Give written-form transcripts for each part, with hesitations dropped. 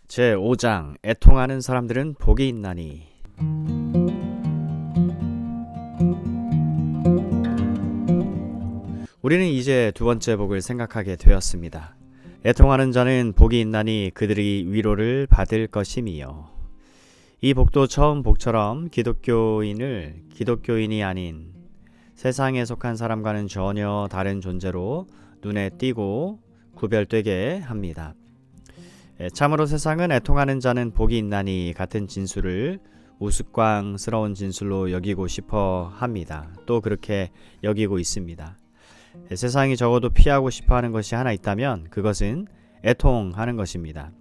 제5장 애통하는 사람들은 복이 있나니. 우리는 이제 두 번째 복을 생각하게 되었습니다. 애통하는 자는 복이 있나니 그들이 위로를 받을 것임이요. 이 복도 처음 복처럼 기독교인이 아닌 세상에 속한 사람과는 전혀 다른 존재로 눈에 띄고 구별되게 합니다. 참으로 세상은 애통하는 자는 복이 있나니 같은 진술을 우스꽝스러운 진술로 여기고 싶어 합니다. 또 그렇게 여기고 있습니다. 세상이 적어도 피하고 싶어 하는 것이 하나 있다면 그것은 애통하는 것입니다.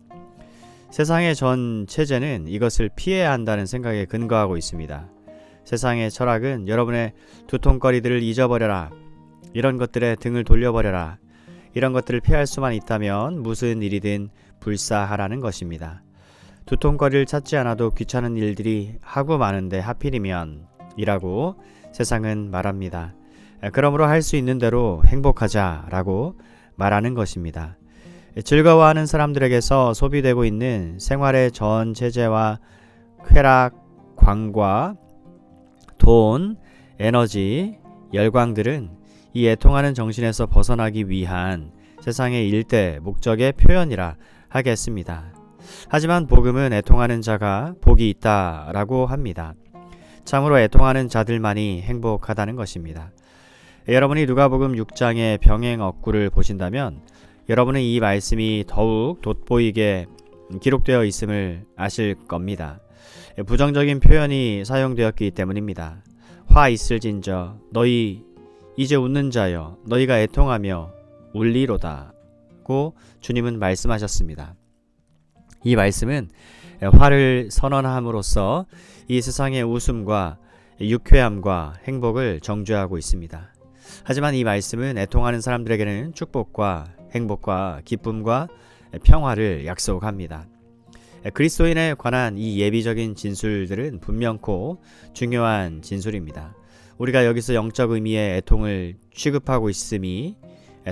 세상의 전 체제는 이것을 피해야 한다는 생각에 근거하고 있습니다. 세상의 철학은 여러분의 두통거리들을 잊어버려라, 이런 것들에 등을 돌려버려라, 이런 것들을 피할 수만 있다면 무슨 일이든 불사하라는 것입니다. 두통거리를 찾지 않아도 귀찮은 일들이 하고 많은데 하필이면 이라고 세상은 말합니다. 그러므로 할 수 있는 대로 행복하자라고 말하는 것입니다. 즐거워하는 사람들에게서 소비되고 있는 생활의 전 체제와 쾌락, 광과 돈, 에너지, 열광들은 이 애통하는 정신에서 벗어나기 위한 세상의 일대 목적의 표현이라 하겠습니다. 하지만 복음은 애통하는 자가 복이 있다라고 합니다. 참으로 애통하는 자들만이 행복하다는 것입니다. 여러분이 누가복음 6장의 병행 억구를 보신다면 여러분은 이 말씀이 더욱 돋보이게 기록되어 있음을 아실 겁니다. 부정적인 표현이 사용되었기 때문입니다. 화 있을진저 너희 이제 웃는 자여 너희가 애통하며 울리로다고 주님은 말씀하셨습니다. 이 말씀은 화를 선언함으로써 이 세상의 웃음과 유쾌함과 행복을 정죄하고 있습니다. 하지만 이 말씀은 애통하는 사람들에게는 축복과 행복과 기쁨과 평화를 약속합니다. 그리스도인에 관한 이 예비적인 진술들은 분명코 중요한 진술입니다. 우리가 여기서 영적 의미의 애통을 취급하고 있음이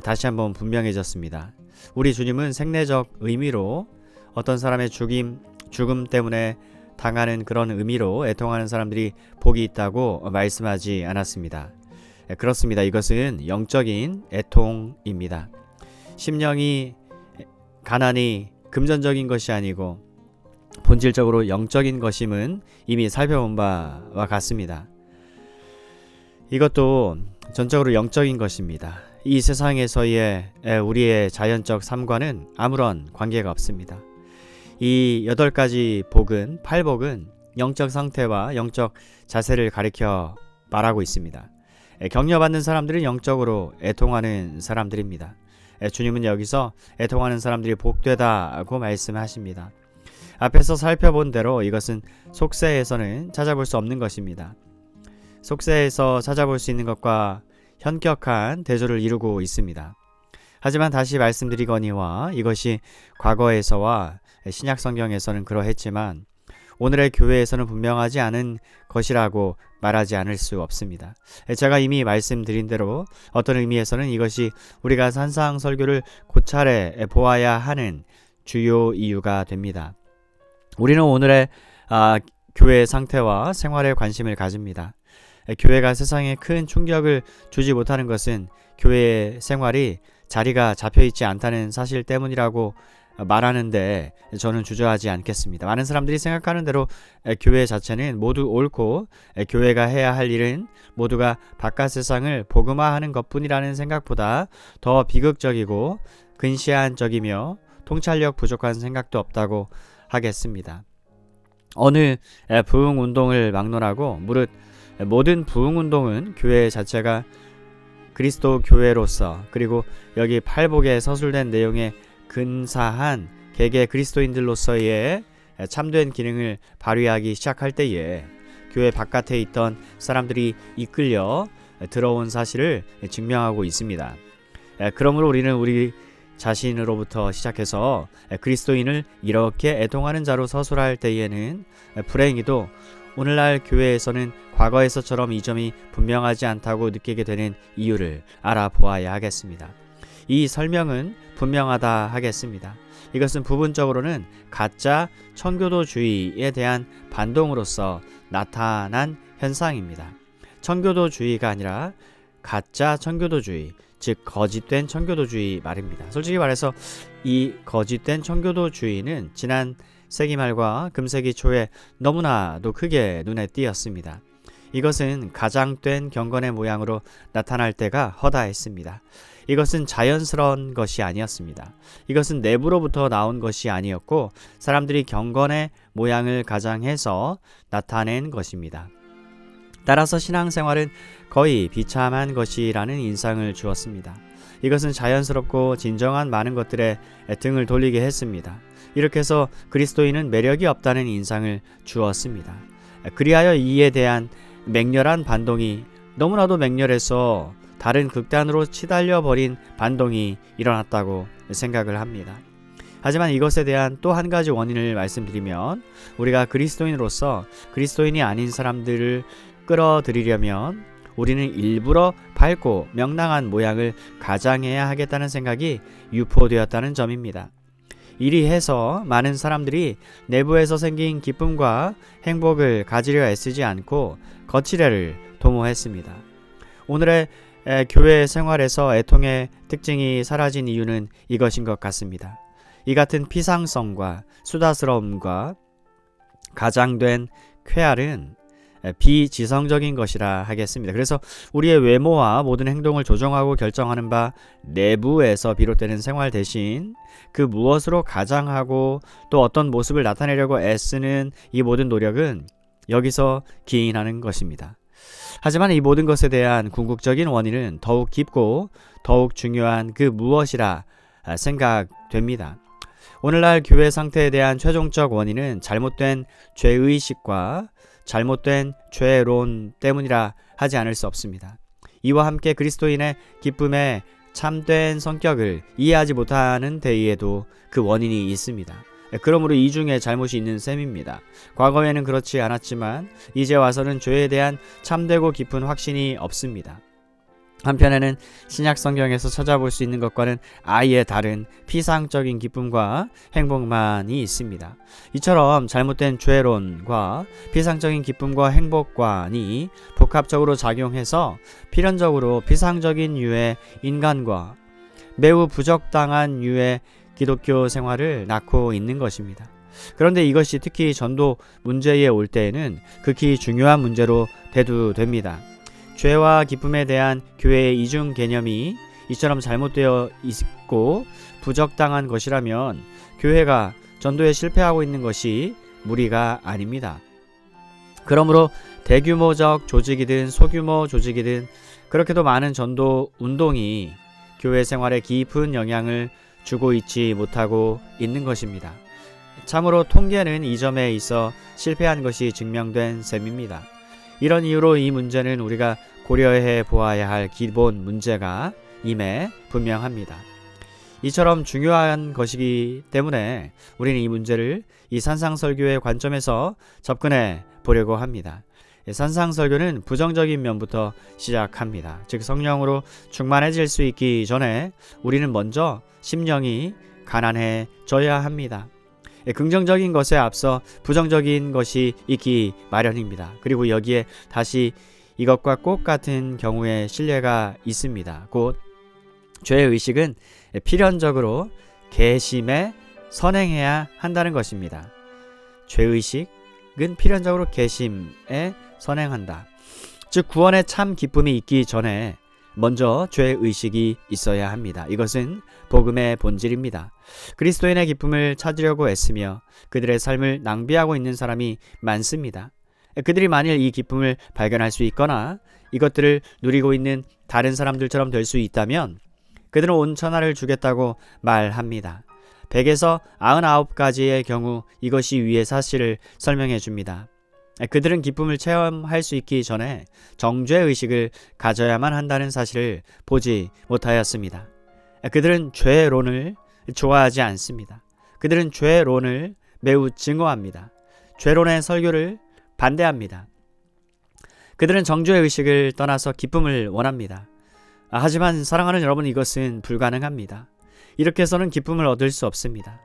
다시 한번 분명해졌습니다. 우리 주님은 생내적 의미로 어떤 사람의 죽음 때문에 당하는 그런 의미로 애통하는 사람들이 복이 있다고 말씀하지 않았습니다. 그렇습니다. 이것은 영적인 애통입니다. 심령이 가난이 금전적인 것이 아니고 본질적으로 영적인 것임은 이미 살펴본 바와 같습니다. 이것도 전적으로 영적인 것입니다. 이 세상에서의 우리의 자연적 삶과는 아무런 관계가 없습니다. 이 8가지 복은, 8복은 영적 상태와 영적 자세를 가리켜 말하고 있습니다. 격려받는 사람들은 영적으로 애통하는 사람들입니다. 주님은 여기서 애통하는 사람들이 복되다고 말씀하십니다. 앞에서 살펴본 대로 이것은 속세에서는 찾아볼 수 없는 것입니다. 속세에서 찾아볼 수 있는 것과 현격한 대조를 이루고 있습니다. 하지만 다시 말씀드리거니와 이것이 과거에서와 신약 성경에서는 그러했지만 오늘의 교회에서는 분명하지 않은 것이라고 말하지 않을 수 없습니다. 제가 이미 말씀드린 대로 어떤 의미에서는 이것이 우리가 산상 설교를 고찰해 보아야 하는 주요 이유가 됩니다. 우리는 오늘의 교회의 상태와 생활에 관심을 가집니다. 교회가 세상에 큰 충격을 주지 못하는 것은 교회의 생활이 자리가 잡혀있지 않다는 사실 때문이라고 말하는데 저는 주저하지 않겠습니다. 많은 사람들이 생각하는 대로 교회 자체는 모두 옳고 교회가 해야 할 일은 모두가 바깥 세상을 복음화하는 것뿐이라는 생각보다 더 비극적이고 근시안적이며 통찰력 부족한 생각도 없다고 하겠습니다. 어느 부흥운동을 막론하고 무릇 모든 부흥운동은 교회 자체가 그리스도 교회로서 그리고 여기 팔복에 서술된 내용의 근사한 개개 그리스도인들로서의 참된 기능을 발휘하기 시작할 때에 교회 바깥에 있던 사람들이 이끌려 들어온 사실을 증명하고 있습니다. 그러므로 우리는 우리 자신으로부터 시작해서 그리스도인을 이렇게 애통하는 자로 서술할 때에는 불행히도 오늘날 교회에서는 과거에서처럼 이 점이 분명하지 않다고 느끼게 되는 이유를 알아보아야 하겠습니다. 이 설명은 분명하다 하겠습니다. 이것은 부분적으로는 가짜 청교도주의에 대한 반동으로서 나타난 현상입니다. 청교도주의가 아니라 가짜 청교도주의, 즉 거짓된 청교도주의 말입니다. 솔직히 말해서 이 거짓된 청교도주의는 지난 세기 말과 금세기 초에 너무나도 크게 눈에 띄었습니다. 이것은 가장된 경건의 모양으로 나타날 때가 허다했습니다. 이것은 자연스러운 것이 아니었습니다. 이것은 내부로부터 나온 것이 아니었고 사람들이 경건의 모양을 가장해서 나타낸 것입니다. 따라서 신앙생활은 거의 비참한 것이라는 인상을 주었습니다. 이것은 자연스럽고 진정한 많은 것들에 등을 돌리게 했습니다. 이렇게 해서 그리스도인은 매력이 없다는 인상을 주었습니다. 그리하여 이에 대한 맹렬한 반동이 너무나도 맹렬해서 다른 극단으로 치달려 버린 반동이 일어났다고 생각을 합니다. 하지만 이것에 대한 또 한 가지 원인을 말씀드리면 우리가 그리스도인으로서 그리스도인이 아닌 사람들을 끌어들이려면 우리는 일부러 밝고 명랑한 모양을 가장해야 하겠다는 생각이 유포되었다는 점입니다. 이리 해서 많은 사람들이 내부에서 생긴 기쁨과 행복을 가지려 애쓰지 않고 거칠애를 도모했습니다. 오늘의 교회 생활에서 애통의 특징이 사라진 이유는 이것인 것 같습니다. 이 같은 피상성과 수다스러움과 가장된 쾌활은 비지성적인 것이라 하겠습니다. 그래서 우리의 외모와 모든 행동을 조정하고 결정하는 바 내부에서 비롯되는 생활 대신 그 무엇으로 가장하고 또 어떤 모습을 나타내려고 애쓰는 이 모든 노력은 여기서 기인하는 것입니다. 하지만 이 모든 것에 대한 궁극적인 원인은 더욱 깊고 더욱 중요한 그 무엇이라 생각됩니다. 오늘날 교회 상태에 대한 최종적 원인은 잘못된 죄의식과 잘못된 죄론 때문이라 하지 않을 수 없습니다. 이와 함께 그리스도인의 기쁨의 참된 성격을 이해하지 못하는 데에도 그 원인이 있습니다. 그러므로 이 중에 잘못이 있는 셈입니다. 과거에는 그렇지 않았지만 이제 와서는 죄에 대한 참되고 깊은 확신이 없습니다. 한편에는 신약 성경에서 찾아볼 수 있는 것과는 아예 다른 피상적인 기쁨과 행복만이 있습니다. 이처럼 잘못된 죄론과 피상적인 기쁨과 행복관이 복합적으로 작용해서 필연적으로 피상적인 유의 인간과 매우 부적당한 유의 기독교 생활을 낳고 있는 것입니다. 그런데 이것이 특히 전도 문제에 올 때에는 극히 중요한 문제로 대두됩니다. 죄와 기쁨에 대한 교회의 이중 개념이 이처럼 잘못되어 있고 부적당한 것이라면 교회가 전도에 실패하고 있는 것이 무리가 아닙니다. 그러므로 대규모적 조직이든 소규모 조직이든 그렇게도 많은 전도 운동이 교회 생활에 깊은 영향을 주고 있지 못하고 있는 것입니다. 참으로 통계는 이 점에 있어 실패한 것이 증명된 셈입니다. 이런 이유로 이 문제는 우리가 고려해 보아야 할 기본 문제가 임에 분명합니다. 이처럼 중요한 것이기 때문에 우리는 이 문제를 이 산상설교의 관점에서 접근해 보려고 합니다. 산상설교는 부정적인 면부터 시작합니다. 즉 성령으로 충만해질 수 있기 전에 우리는 먼저 심령이 가난해져야 합니다. 긍정적인 것에 앞서 부정적인 것이 있기 마련입니다. 그리고 여기에 다시 이것과 똑같은 경우의 신뢰가 있습니다. 곧 죄의식은 필연적으로 개심에 선행해야 한다는 것입니다. 죄의식은 필연적으로 개심에 선행한다. 즉 구원의 참 기쁨이 있기 전에 먼저 죄의식이 있어야 합니다. 이것은 복음의 본질입니다. 그리스도인의 기쁨을 찾으려고 애쓰며 그들의 삶을 낭비하고 있는 사람이 많습니다. 그들이 만일 이 기쁨을 발견할 수 있거나 이것들을 누리고 있는 다른 사람들처럼 될 수 있다면 그들은 온 천하를 주겠다고 말합니다. 100에서 99가지의 경우 이것이 위의 사실을 설명해 줍니다. 그들은 기쁨을 체험할 수 있기 전에 정죄의식을 가져야만 한다는 사실을 보지 못하였습니다. 그들은 죄론을 좋아하지 않습니다. 그들은 죄론을 매우 증오합니다. 죄론의 설교를 반대합니다. 그들은 정죄의식을 떠나서 기쁨을 원합니다. 하지만 사랑하는 여러분, 이것은 불가능합니다. 이렇게 해서는 기쁨을 얻을 수 없습니다.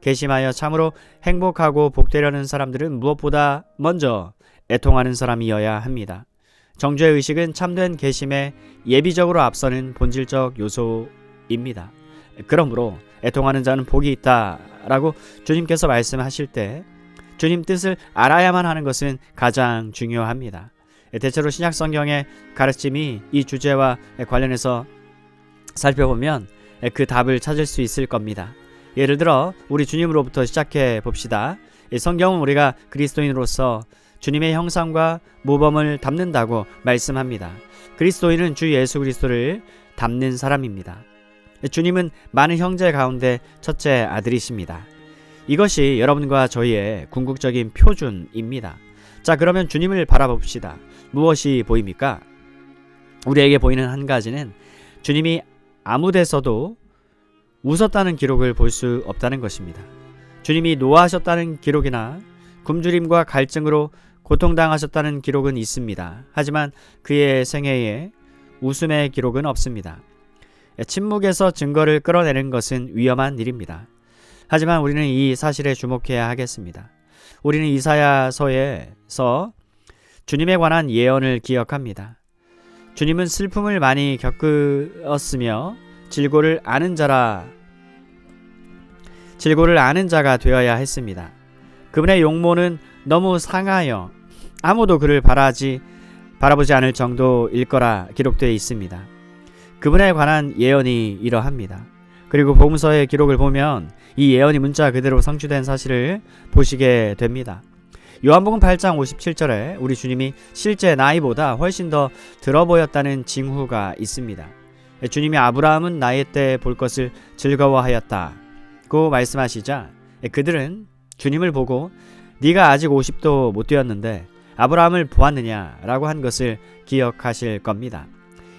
괘씸하여 참으로 행복하고 복되려는 사람들은 무엇보다 먼저 애통하는 사람이어야 합니다. 정죄의 의식은 참된 괘씸에 예비적으로 앞서는 본질적 요소입니다. 그러므로 애통하는 자는 복이 있다라고 주님께서 말씀하실 때 주님 뜻을 알아야만 하는 것은 가장 중요합니다. 대체로 신약 성경의 가르침이 이 주제와 관련해서 살펴보면 그 답을 찾을 수 있을 겁니다. 예를 들어 우리 주님으로부터 시작해 봅시다. 성경은 우리가 그리스도인으로서 주님의 형상과 모범을 담는다고 말씀합니다. 그리스도인은 주 예수 그리스도를 담는 사람입니다. 주님은 많은 형제 가운데 첫째 아들이십니다. 이것이 여러분과 저희의 궁극적인 표준입니다. 자, 그러면 주님을 바라봅시다. 무엇이 보입니까? 우리에게 보이는 한 가지는 주님이 아무 데서도 웃었다는 기록을 볼 수 없다는 것입니다. 주님이 노하셨다는 기록이나 굶주림과 갈증으로 고통당하셨다는 기록은 있습니다. 하지만 그의 생애에 웃음의 기록은 없습니다. 침묵에서 증거를 끌어내는 것은 위험한 일입니다. 하지만 우리는 이 사실에 주목해야 하겠습니다. 우리는 이사야서에서 주님에 관한 예언을 기억합니다. 주님은 슬픔을 많이 겪으었으며 질고를 아는 자가 되어야 했습니다. 그분의 용모는 너무 상하여 아무도 그를 바라보지 않을 정도일 거라 기록되어 있습니다. 그분에 관한 예언이 이러합니다. 그리고 복음서의 기록을 보면 이 예언이 문자 그대로 성취된 사실을 보시게 됩니다. 요한복음 8장 57절에 우리 주님이 실제 나이보다 훨씬 더 들어 보였다는 징후가 있습니다. 주님이 아브라함은 나이 때 볼 것을 즐거워하였다고 말씀하시자 그들은 주님을 보고 네가 아직 50도 못 되었는데 아브라함을 보았느냐라고 한 것을 기억하실 겁니다.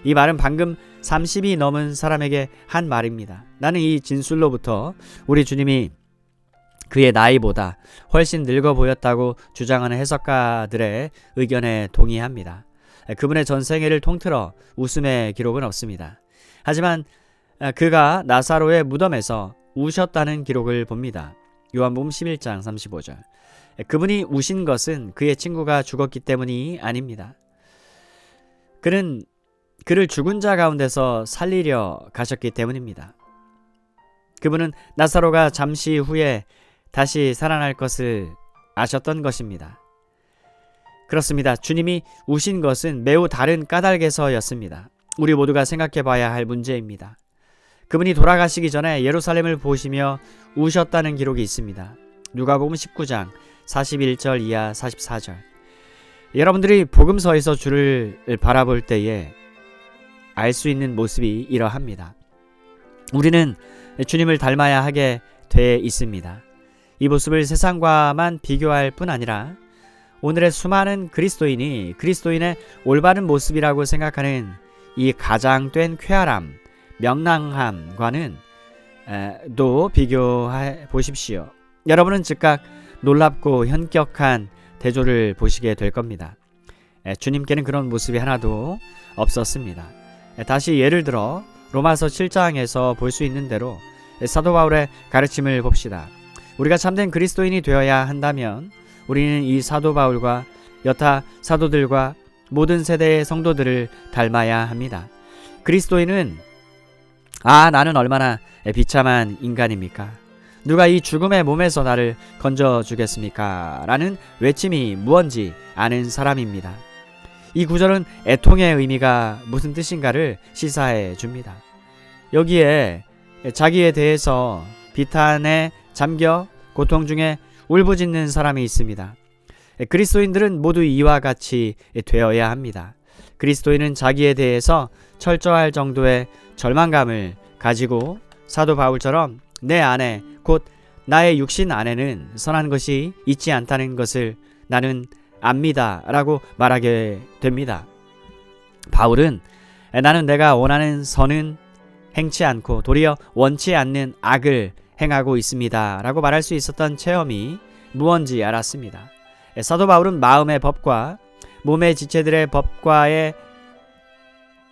이 말은 방금 30이 넘은 사람에게 한 말입니다. 나는 이 진술로부터 우리 주님이 그의 나이보다 훨씬 늙어 보였다고 주장하는 해석가들의 의견에 동의합니다. 그분의 전생애를 통틀어 웃음의 기록은 없습니다. 하지만 그가 나사로의 무덤에서 우셨다는 기록을 봅니다. 요한복음 11장 35절. 그분이 우신 것은 그의 친구가 죽었기 때문이 아닙니다. 그는 그를 죽은 자 가운데서 살리려 가셨기 때문입니다. 그분은 나사로가 잠시 후에 다시 살아날 것을 아셨던 것입니다. 그렇습니다. 주님이 우신 것은 매우 다른 까닭에서였습니다. 우리 모두가 생각해 봐야 할 문제입니다. 그분이 돌아가시기 전에 예루살렘을 보시며 우셨다는 기록이 있습니다. 누가복음 19장 41절 이하 44절. 여러분들이 복음서에서 주를 바라볼 때에 알 수 있는 모습이 이러합니다. 우리는 주님을 닮아야 하게 돼 있습니다. 이 모습을 세상과만 비교할 뿐 아니라 오늘의 수많은 그리스도인이 그리스도인의 올바른 모습이라고 생각하는 이 가장된 쾌활함, 명랑함과는 또 비교해 보십시오. 여러분은 즉각 놀랍고 현격한 대조를 보시게 될 겁니다. 주님께는 그런 모습이 하나도 없었습니다. 다시 예를 들어 로마서 7장에서 볼 수 있는 대로 사도 바울의 가르침을 봅시다. 우리가 참된 그리스도인이 되어야 한다면 우리는 이 사도 바울과 여타 사도들과 모든 세대의 성도들을 닮아야 합니다. 그리스도인은 나는 얼마나 비참한 인간입니까? 누가 이 죽음의 몸에서 나를 건져주겠습니까? 라는 외침이 무언지 아는 사람입니다. 이 구절은 애통의 의미가 무슨 뜻인가를 시사해 줍니다. 여기에 자기에 대해서 비탄에 잠겨 고통 중에 울부짖는 사람이 있습니다. 그리스도인들은 모두 이와 같이 되어야 합니다. 그리스도인은 자기에 대해서 철저할 정도의 절망감을 가지고 사도 바울처럼 내 안에 곧 나의 육신 안에는 선한 것이 있지 않다는 것을 나는 압니다 라고 말하게 됩니다. 바울은 나는 내가 원하는 선은 행치 않고 도리어 원치 않는 악을 행하고 있습니다 라고 말할 수 있었던 체험이 무언지 알았습니다. 사도 바울은 마음의 법과 몸의 지체들의 법과의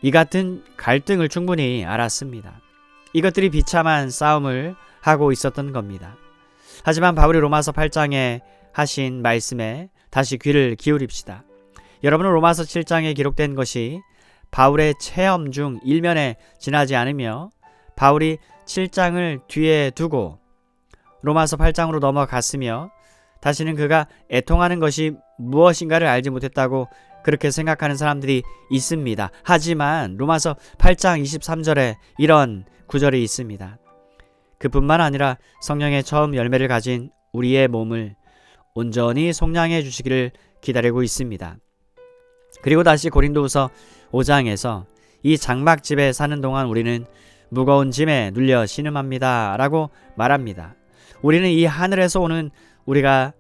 이 같은 갈등을 충분히 알았습니다. 이것들이 비참한 싸움을 하고 있었던 겁니다. 하지만 바울이 로마서 8장에 하신 말씀에 다시 귀를 기울입시다. 여러분은 로마서 7장에 기록된 것이 바울의 체험 중 일면에 지나지 않으며 바울이 7장을 뒤에 두고 로마서 8장으로 넘어갔으며 다시는 그가 애통하는 것이 무엇인가를 알지 못했다고 그렇게 생각하는 사람들이 있습니다. 하지만 로마서 8장 23절에 이런 구절이 있습니다. 그뿐만 아니라 성령의 처음 열매를 가진 우리의 몸을 온전히 속량해 주시기를 기다리고 있습니다. 그리고 다시 고린도후서 5장에서 이 장막집에 사는 동안 우리는 무거운 짐에 눌려 신음합니다 라고 말합니다. 우리는 이 하늘에서 오는 우리가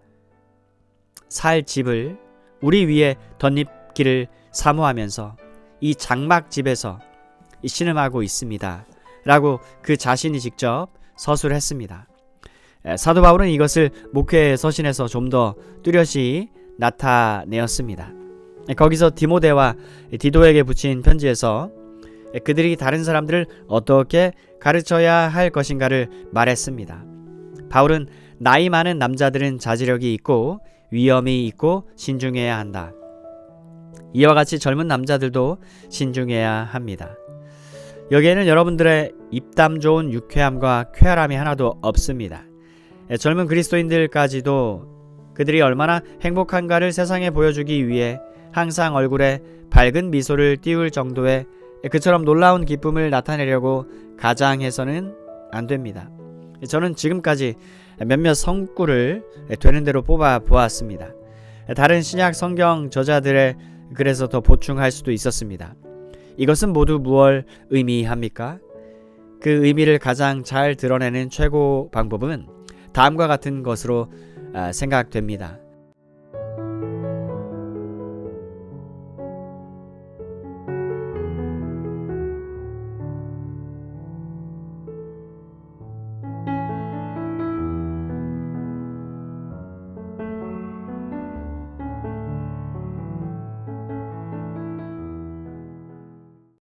살 집을 우리 위에 덧입기를 사모하면서 이 장막집에서 신음하고 있습니다 라고 그 자신이 직접 서술을 했습니다. 사도 바울은 이것을 목회 서신에서 좀 더 뚜렷이 나타내었습니다. 거기서 디모데와 디도에게 붙인 편지에서 그들이 다른 사람들을 어떻게 가르쳐야 할 것인가를 말했습니다. 바울은 나이 많은 남자들은 자제력이 있고 위엄이 있고 신중해야 한다. 이와 같이 젊은 남자들도 신중해야 합니다. 여기에는 여러분들의 입담 좋은 유쾌함과 쾌활함이 하나도 없습니다. 젊은 그리스도인들까지도 그들이 얼마나 행복한가를 세상에 보여주기 위해 항상 얼굴에 밝은 미소를 띄울 정도의 그처럼 놀라운 기쁨을 나타내려고 가장해서는 안 됩니다. 저는 지금까지 몇몇 성구를 되는 대로 뽑아 보았습니다. 다른 신약 성경 저자들의 글에서 더 보충할 수도 있었습니다. 이것은 모두 무엇을 의미합니까? 그 의미를 가장 잘 드러내는 최고 방법은 다음과 같은 것으로 생각됩니다.